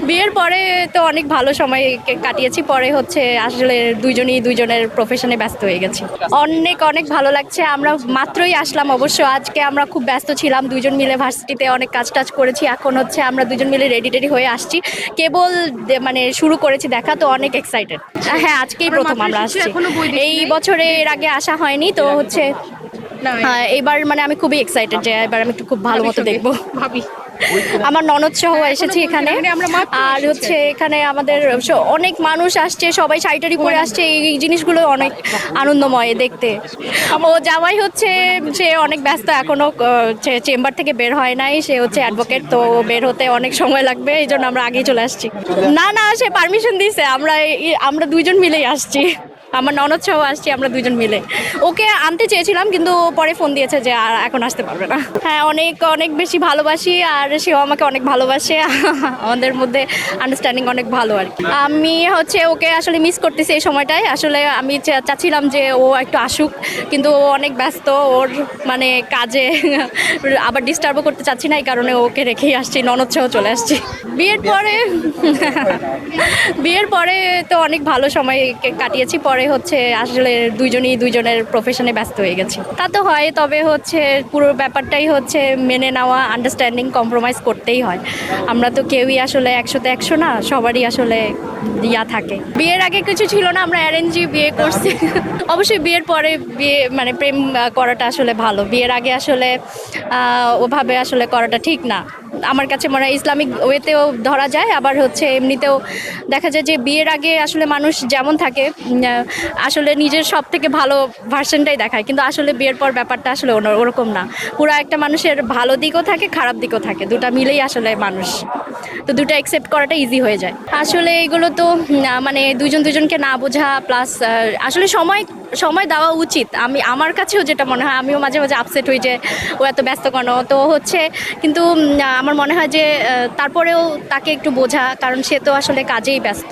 বিয়ের পরে তো অনেক ভালো সময় কাটিয়েছি। পরে হচ্ছে আসলে দুইজনই দুইজনের প্রফেশনে ব্যস্ত হয়ে গেছি। অনেক অনেক ভালো লাগছে। আমরা মাত্রই আসলাম, অবশ্য আজকে আমরা খুব ব্যস্ত ছিলাম, দুইজন মিলে ভার্সিটিতে অনেক কাজ টাজ করেছি। এখন হচ্ছে আমরা দুজন মিলে রেডি টেডি হয়ে আসছি, কেবল মানে শুরু করেছি দেখা, তো অনেক এক্সাইটেড। হ্যাঁ, আজকেই প্রথম আমরা আসছি, এই বছরে এর আগে আসা হয়নি, তো হচ্ছে এবার মানে আমি খুবই এক্সাইটেড যে এবার আমি একটু খুব ভালো মতো দেখবো। আমার ননদ সহ এসেছি এখানে, আর হচ্ছে এখানে আমাদের অনেক মানুষ আসছে, সবাই শাড়ি পরে আসছে, এই জিনিসগুলো অনেক আনন্দময় দেখতে। ও জামাই হচ্ছে সে অনেক ব্যস্ত, এখনো চেম্বার থেকে বের হয় নাই, সে হচ্ছে অ্যাডভোকেট, তো বের হতে অনেক সময় লাগবে, এই জন্য আমরা আগেই চলে আসছি। না না, সে পারমিশন দিয়েছে, আমরা দুইজন মিলেই আসছি, আমার ননদ সহ আসছি আমরা দুজন মিলে। ওকে আনতে চেয়েছিলাম, কিন্তু পরে ফোন দিয়েছে যে আর এখন আসতে পারবে না। হ্যাঁ, অনেক অনেক বেশি ভালোবাসি, আর সেও আমাকে অনেক ভালোবাসে। আমাদের মধ্যে আন্ডারস্ট্যান্ডিং অনেক ভালো আর কি। আমি হচ্ছে ওকে আসলে মিস করতেছি এই সময়টায়। আসলে আমি চাচ্ছিলাম যে ও একটু আসুক, কিন্তু ও অনেক ব্যস্ত, ওর মানে কাজে আবার ডিস্টার্বও করতে চাচ্ছি না, এই কারণে ওকে রেখেই আসছি, ননদ সহ চলে আসছি। বিয়ের পরে বিয়ের পরে তো অনেক ভালো সময় কাটিয়েছি। পরে হচ্ছে আসলে দুইজনই দুইজনের প্রফেশনে ব্যস্ত হয়ে গেছি। তা তো হয়, তবে হচ্ছে পুরো ব্যাপারটাই হচ্ছে মেনে নেওয়া, আন্ডারস্ট্যান্ডিং, কম্প্রোমাইজ করতেই হয়। আমরা তো কেউই আসলে 100তে 100 না, সবারই আসলে থাকে। বিয়ের আগে কিছু ছিল না, আমরা অ্যারেঞ্জই বিয়ে করছি। অবশ্যই বিয়ের পরে বিয়ে মানে প্রেম করাটা আসলে ভালো, বিয়ের আগে আসলে ওভাবে আসলে করাটা ঠিক না। আমার কাছে মনে হয় ইসলামিক ওয়েতেও ধরা যায়, আবার হচ্ছে এমনিতেও দেখা যায় যে বিয়ের আগে আসলে মানুষ যেমন থাকে আসলে নিজের সব থেকে ভালো ভার্সনটাই দেখায়, কিন্তু আসলে বিয়ের পর ব্যাপারটা আসলে ওরকম না। পুরো একটা মানুষের ভালো দিকও থাকে, খারাপ দিকও থাকে, দুটা মিলেই আসলে মানুষ, তো দুটো অ্যাকসেপ্ট করাটা ইজি হয়ে যায়। আসলে এগুলো তো মানে দুজন দুজনকে না বোঝা, প্লাস আসলে সময় সময় দেওয়া উচিত। আমার কাছেও যেটা মনে হয়, আমিও মাঝে মাঝে আপসেট হই যে ও এত ব্যস্ত কেন, তো হচ্ছে কিন্তু আমার মনে হয় যে তারপরেও তাকে একটু বোঝা, কারণ সে তো আসলে কাজেই ব্যস্ত।